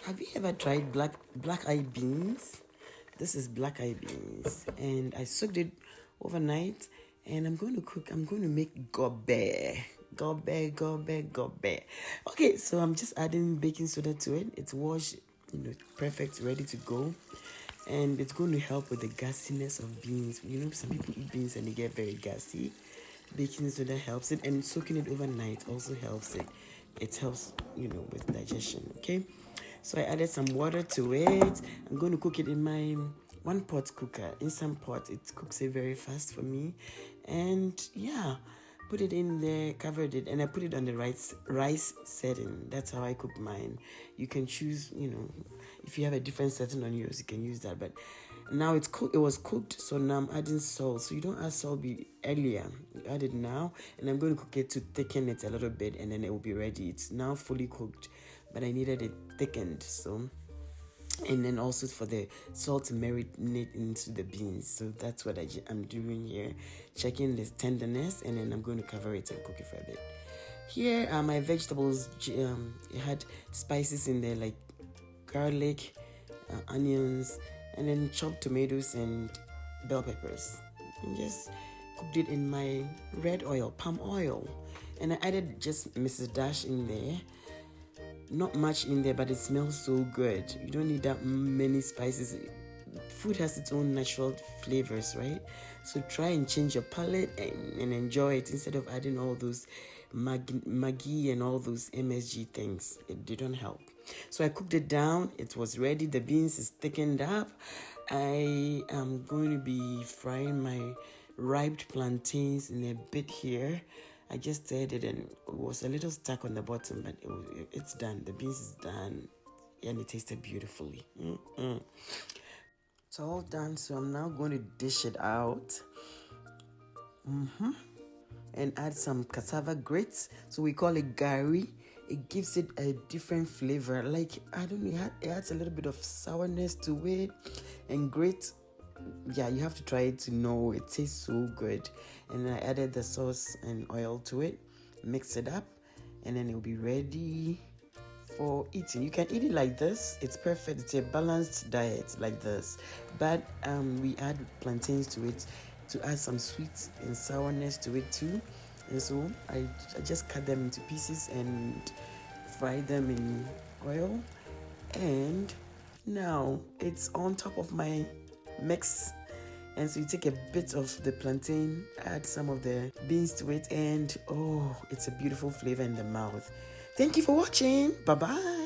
Have you ever tried black-eyed beans? This is black-eyed beans, and I soaked it overnight. And I'm going to make gobe. Okay, so I'm just adding baking soda to it. It's washed, perfect, ready to go. And it's going to help with the gassiness of beans. Some people eat beans and they get very gassy. Baking soda helps it, and soaking it overnight also helps it. It helps, with digestion, okay? So I added some water to it. I'm going to cook it in my one pot cooker, instant pot. It cooks it very fast for me. And yeah, put it in there, covered it, and I put it on the rice setting. That's how I cook mine. You can choose, if you have a different setting on yours, you can use that. But now it's cooked. It was cooked, so now I'm adding salt. So you don't add salt earlier. You add it now, and I'm going to cook it to thicken it a little bit, and then it will be ready. It's now fully cooked, but I needed it thickened, so. And then also for the salt to marinate into the beans. So that's what I'm doing here. Checking the tenderness, and then I'm going to cover it and cook it for a bit. Here are my vegetables. It had spices in there like garlic, onions, and then chopped tomatoes and bell peppers. And just cooked it in my red oil, palm oil. And I added just Mrs. Dash in there. Not much in there, but it smells so good. You don't need that many spices. Food has its own natural flavors, right? So try and change your palate and enjoy it instead of adding all those Maggi and all those MSG things. They don't help. So I cooked it down. It was ready. The beans is thickened up. I am going to be frying my ripe plantains in a bit here. I just stirred it and it was a little stuck on the bottom, but it's done. The beans is done, and it tasted beautifully. It's all done, so I'm now going to dish it out. And add some cassava grits. So we call it gari. It gives it a different flavor. Like, I don't know, it adds a little bit of sourness to it. And grits, yeah, you have to try it to know. It tastes so good. And then I added the sauce and oil to it, mix it up, and then it will be ready for eating. You can eat it like this. It's perfect. It's a balanced diet like this. But we add plantains to it to add some sweet and sourness to it too. And so I just cut them into pieces and fry them in oil. And now it's on top of my mix. And so you take a bit of the plantain, add some of the beans to it, and oh, it's a beautiful flavor in the mouth. Thank you for watching. Bye-bye.